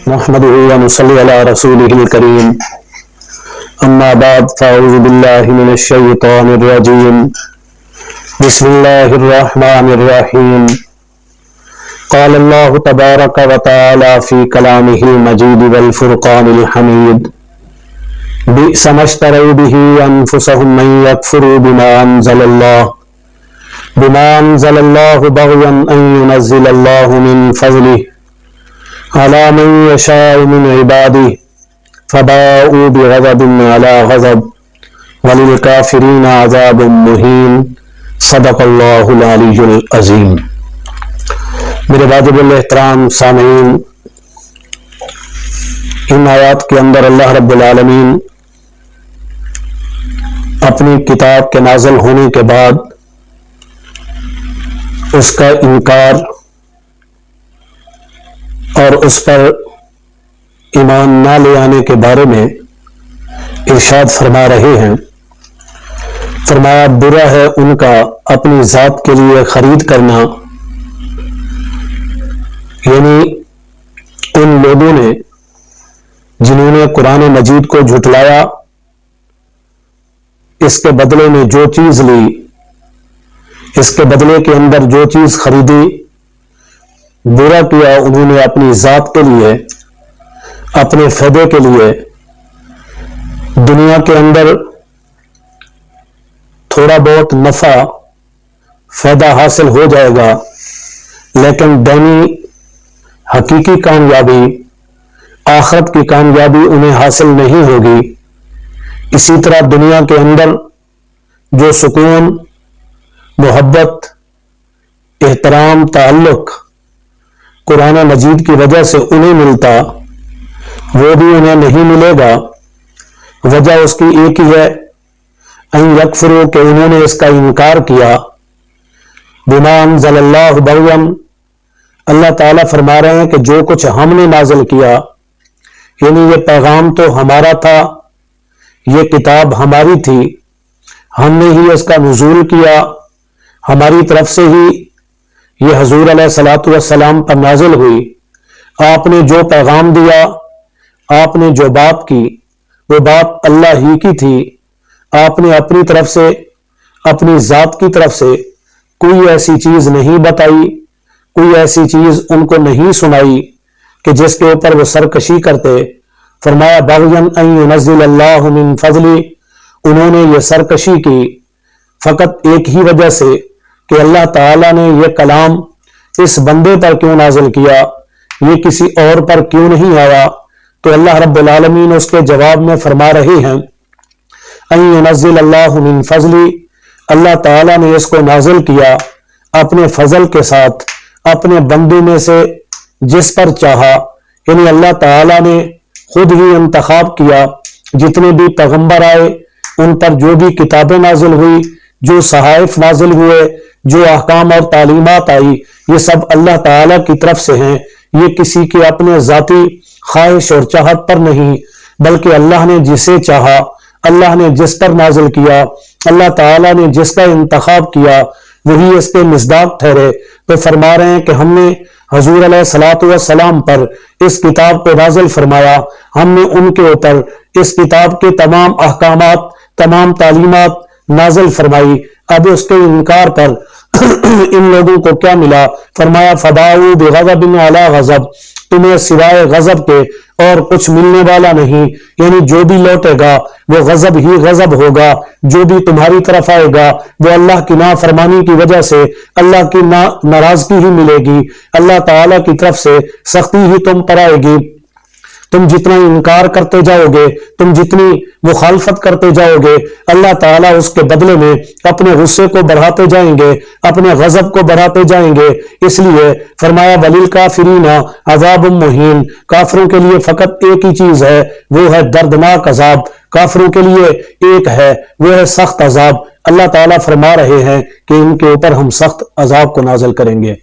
نحمده ونصلي على رسوله الكريم اما بعد فاعوذ بالله من الشيطان الرجيم بسم الله الرحمن الرحيم قال الله تبارك وتعالى في كلامه المجيد والفرقان الحميد بئس ما اشتروا به انفسهم من يكفروا بما انزل الله بغيا ان ينزل الله من فضله على من يشاء من عباده فباءوا بغضب على غضب وللكافرين عذاب مهين صدق اللہ العلی العظیم۔ میرے واجب الاحترام سامعین، ان آیات کے اندر اللہ رب العالمین اپنی کتاب کے نازل ہونے کے بعد اس کا انکار اور اس پر ایمان نہ لے آنے کے بارے میں ارشاد فرما رہے ہیں۔ فرمایا برا ہے ان کا اپنی ذات کے لیے خرید کرنا، یعنی ان لوگوں نے جنہوں نے قرآن مجید کو جھٹلایا، اس کے بدلے میں جو چیز لی، اس کے بدلے کے اندر جو چیز خریدی، برا کیا انہوں نے اپنی ذات کے لیے، اپنے فائدے کے لیے۔ دنیا کے اندر تھوڑا بہت نفع فائدہ حاصل ہو جائے گا، لیکن دینی حقیقی کامیابی، آخرت کی کامیابی انہیں حاصل نہیں ہوگی۔ اسی طرح دنیا کے اندر جو سکون، محبت، احترام، تعلق قرآن مجید کی وجہ سے انہیں ملتا، وہ بھی انہیں نہیں ملے گا۔ وجہ اس کی ایک ہی ہے، ان یکفروا، کہ انہوں نے اس کا انکار کیا۔ بما انزل اللہ بغیا، اللہ تعالیٰ فرما رہے ہیں کہ جو کچھ ہم نے نازل کیا، یعنی یہ پیغام تو ہمارا تھا، یہ کتاب ہماری تھی، ہم نے ہی اس کا نزول کیا، ہماری طرف سے ہی یہ حضور علیہ الصلوۃ والسلام پر نازل ہوئی۔ آپ نے جو پیغام دیا، آپ نے جو بات کی، وہ بات اللہ ہی کی تھی۔ آپ نے اپنی طرف سے، اپنی ذات کی طرف سے کوئی ایسی چیز نہیں بتائی، کوئی ایسی چیز ان کو نہیں سنائی کہ جس کے اوپر وہ سرکشی کرتے۔ فرمایا بغیا ان ینزل اللہ من فضلی، انہوں نے یہ سرکشی کی فقط ایک ہی وجہ سے کہ اللہ تعالیٰ نے یہ کلام اس بندے پر کیوں نازل کیا، یہ کسی اور پر کیوں نہیں آیا؟ تو اللہ رب العالمین اس کے جواب میں فرما رہے ہیں ان ینزل اللہ من فضلی، اللہ تعالیٰ نے اس کو نازل کیا اپنے فضل کے ساتھ، اپنے بندے میں سے جس پر چاہا، یعنی اللہ تعالیٰ نے خود ہی انتخاب کیا۔ جتنے بھی پیغمبر آئے، ان پر جو بھی کتابیں نازل ہوئی، جو صحائف نازل ہوئے، جو احکام اور تعلیمات آئی، یہ سب اللہ تعالیٰ کی طرف سے ہیں۔ یہ کسی کے اپنے ذاتی خواہش اور چاہت پر نہیں، بلکہ اللہ نے جسے چاہا، اللہ نے جس پر نازل کیا، اللہ تعالیٰ نے جس کا انتخاب کیا، وہی اس کے مصداق ٹھہرے۔ تو فرما رہے ہیں کہ ہم نے حضور علیہ الصلوۃ والسلام پر اس کتاب کو نازل فرمایا، ہم نے ان کے اوپر اس کتاب کے تمام احکامات، تمام تعلیمات نازل فرمائی۔ اب اس کے انکار پر ان لوگوں کو کیا ملا؟ فرمایا فباؤوا بغضب علی غضب، تمہیں سوائے غضب کے اور کچھ ملنے والا نہیں، یعنی جو بھی لوٹے گا وہ غضب ہی غضب ہوگا، جو بھی تمہاری طرف آئے گا وہ اللہ کی نافرمانی کی وجہ سے اللہ کی ناراضگی ہی ملے گی، اللہ تعالیٰ کی طرف سے سختی ہی تم پر آئے گی۔ تم جتنا انکار کرتے جاؤ گے، تم جتنی مخالفت کرتے جاؤ گے، اللہ تعالیٰ اس کے بدلے میں اپنے غصے کو بڑھاتے جائیں گے، اپنے غضب کو بڑھاتے جائیں گے۔ اس لیے فرمایا وَلِلْكَافِرِينَ عَذَابٌ مُّهِينٌ، کافروں کے لیے فقط ایک ہی چیز ہے، وہ ہے دردناک عذاب۔ کافروں کے لیے ایک ہے، وہ ہے سخت عذاب۔ اللہ تعالیٰ فرما رہے ہیں کہ ان کے اوپر ہم سخت عذاب کو نازل کریں گے۔